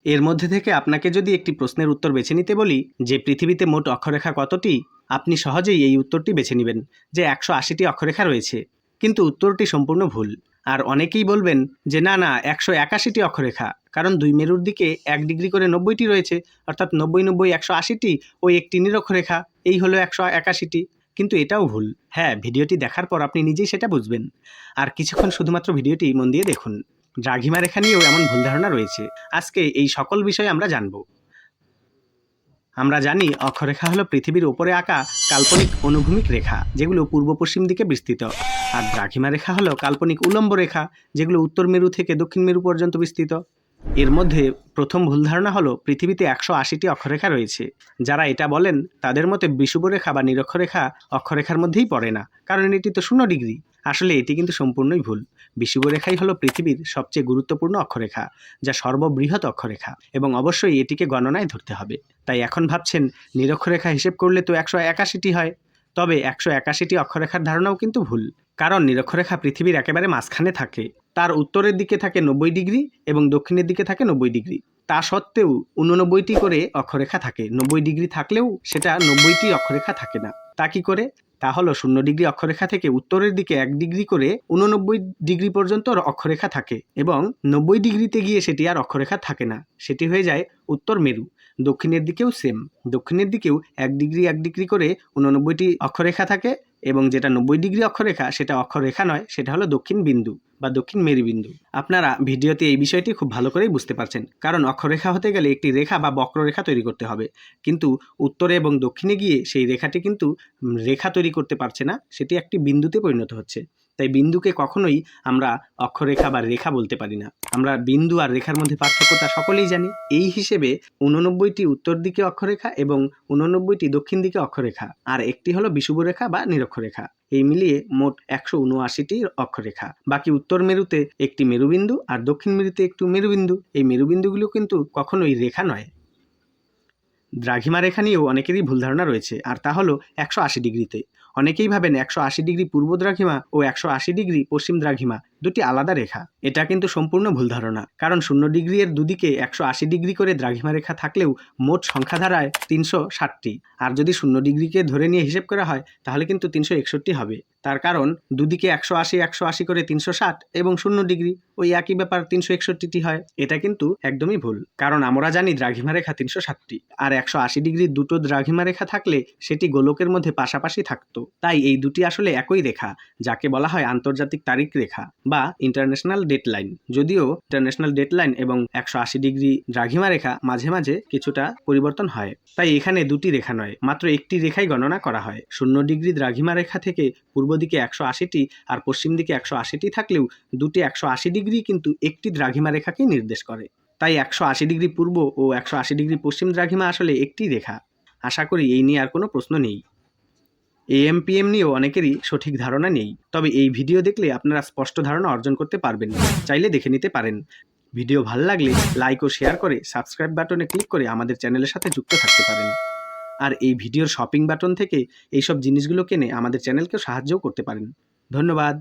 এর মধ্যে থেকে আপনাকে যদি একটি প্রশ্নের উত্তর বেছে নিতে বলি যে পৃথিবীতে মোট অক্ষরেখা কতটি, আপনি সহজেই এই উত্তরটি বেছে নেবেন যে 180টি অক্ষরেখা রয়েছে। কিন্তু উত্তরটি সম্পূর্ণ ভুল। আর অনেকেই বলবেন যে না না 181টি অক্ষরেখা, কারণ দুই মেরুর দিকে 1 ডিগ্রি করে 90টি রয়েছে, অর্থাৎ 90 90 180টি ওই একটি নিরক্ষরেখা, এই হলো 181টি। কিন্তু এটাও ভুল। হ্যাঁ, ভিডিওটি দেখার পর আপনি নিজেই সেটা বুঝবেন। আর কিছুক্ষণ শুধুমাত্র ভিডিওটি মন দিয়ে দেখুন। দ্রাঘিমা রেখা নিয়েও এমন ভুল ধারণা রয়েছে। আজকে এই সকল বিষয় আমরা জানব। আমরা জানি অক্ষরেখা হলো পৃথিবীর উপরে আঁকা কাল্পনিক অনুভূমিক রেখা, যেগুলো পূর্ব পশ্চিম দিকে বিস্তৃত। আর দ্রাঘিমা রেখা হলো কাল্পনিক উলম্ব রেখা, যেগুলো উত্তর মেরু থেকে দক্ষিণ মেরু পর্যন্ত বিস্তৃত। এর মধ্যে প্রথম ভুল ধারণা হলো পৃথিবীতে 180টি অক্ষরেখা রয়েছে। যারা এটা বলেন তাদের মতে বিষুবরেখা বা নিরক্ষরেখা অক্ষরেখার মধ্যেই পড়ে না, কারণ এটি তো 0 ডিগ্রি। আসলে এটি কিন্তু সম্পূর্ণই ভুল। বিষুবরেখাই হলো পৃথিবীর সবচেয়ে গুরুত্বপূর্ণ অক্ষরেখা, যা সর্ববৃহৎ অক্ষরেখা, এবং অবশ্যই এটিকে গণনায় ধরতে হবে। তাই এখন ভাবছেন নিরক্ষরেখা হিসেব করলে তো 181টি হয়। তবে 181টি অক্ষরেখার ধারণাও কিন্তু ভুল, কারণ নিরক্ষরেখা পৃথিবীর একেবারে মাঝখানে থাকে। তার উত্তরের দিকে থাকে 90 ডিগ্রি এবং দক্ষিণের দিকে থাকে 90 ডিগ্রি। তা সত্ত্বেও 89টি করে অক্ষরেখা থাকে। 90 ডিগ্রি থাকলেও সেটা 90টি অক্ষরেখা থাকে না। তা কি করে? তা হলো 0 ডিগ্রি অক্ষরেখা থেকে উত্তরের দিকে 1 ডিগ্রি করে 89 ডিগ্রি পর্যন্ত অক্ষরেখা থাকে, এবং 90 ডিগ্রিতে গিয়ে সেটি আর অক্ষরেখা থাকে না, সেটি হয়ে যায় উত্তর মেরু। দক্ষিণের দিকেও সেম, দক্ষিণের দিকেও 1 ডিগ্রি 1 ডিগ্রি করে 89টি অক্ষরেখা থাকে, এবং যেটা 90 ডিগ্রি অক্ষরেখা সেটা অক্ষরেখা নয়, সেটা হলো দক্ষিণ বিন্দু বা দক্ষিণ মেরুবিন্দু। আপনারা ভিডিওতে এই বিষয়টি খুব ভালো করেই বুঝতে পারছেন, কারণ অক্ষরেখা হতে গেলে একটি রেখা বা বক্ররেখা তৈরি করতে হবে, কিন্তু উত্তরে এবং দক্ষিণে গিয়ে সেই রেখাটি কিন্তু রেখা তৈরি করতে পারছে না, সেটি একটি বিন্দুতে পরিণত হচ্ছে। তাই বিন্দুকে কখনোই আমরা অক্ষরেখা বা রেখা বলতে পারি না। আমরা বিন্দু আর রেখার মধ্যে পার্থক্যটা সকলেই জানি। এই হিসেবে 89টি উত্তর দিকে অক্ষরেখা এবং 89টি দক্ষিণ দিকে অক্ষরেখা, আর একটি হলো বিষুবরেখা বা নিরক্ষরেখা। এই মিলিয়ে মোট 179টি অক্ষরেখা। বাকি উত্তর মেরুতে একটি মেরুবিন্দু আর দক্ষিণ মেরুতে একটি মেরুবিন্দু। এই মেরুবিন্দুগুলো কিন্তু কখনোই রেখা নয়। দ্রাঘিমা রেখা নিয়েও অনেকেরই ভুল ধারণা রয়েছে, আর তা হলো 180 ডিগ্রিতে। অনেকেই ভাবেন 180 ডিগ্রি পূর্ব দ্রাঘিমা ও 180 ডিগ্রি পশ্চিম দ্রাঘিমা দুটি আলাদা রেখা। এটা কিন্তু সম্পূর্ণ ভুল ধারণা, কারণ 0 ডিগ্রি এর দুদিকে 180 ডিগ্রি করে দ্রাঘিমা রেখা থাকলেও মোট সংখ্যা দাঁড়ায় 360টি। আর যদি 0 ডিগ্রিকে ধরে নিয়ে হিসেব করা হয় তাহলে কিন্তু 361 হবে। তার কারণ দুদিকে 180 180 করে 360, এবং 0 ডিগ্রি ওই একই ব্যাপার 361টি হয়। এটা কিন্তু একদমই ভুল, কারণ আমরা জানি দ্রাঘিমা রেখা 360টি, আর 180 ডিগ্রির দুটো দ্রাঘিমা রেখা থাকলে সেটি গোলকের মধ্যে পাশাপাশি থাকতো। তাই এই দুটি আসলে একই রেখা, যাকে বলা হয় আন্তর্জাতিক তারিখ রেখা বা ইন্টারন্যাশনাল ডেটলাইন। যদিও ইন্টারন্যাশনাল ডেটলাইন এবং 180 ডিগ্রি দ্রাঘিমা রেখা মাঝে মাঝে কিছুটা পরিবর্তন হয়। তাই এখানে দুটি রেখা নয়, মাত্র একটি রেখাই গণনা করা হয়। 0 ডিগ্রি দ্রাঘিমা রেখা থেকে পূর্ব দিকে 180টি আর পশ্চিম দিকে 180টি থাকলেও দুটি 180 ডিগ্রি কিন্তু একটি দ্রাঘিমা রেখাকেই নির্দেশ করে। তাই 180 ডিগ্রি পূর্ব ও 180 ডিগ্রি পশ্চিম দ্রাঘিমা আসলে একটি রেখা। আশা করি এই নিয়ে আর কোনো প্রশ্ন নেই। AM/PM নিয়েও অনেকেরই সঠিক ধারণা নেই, তবে এই ভিডিও দেখলে আপনারা স্পষ্ট ধারণা অর্জন করতে পারবেন। চাইলে দেখে নিতে পারেন। ভিডিও ভালো লাগলে লাইক ও শেয়ার করে সাবস্ক্রাইব বাটনে ক্লিক করে আমাদের চ্যানেলের সাথে যুক্ত থাকতে পারেন। আর এই ভিডিওর শপিং বাটন থেকে এইসব জিনিসগুলো কিনে আমাদের চ্যানেলকে সাহায্যও করতে পারেন। ধন্যবাদ।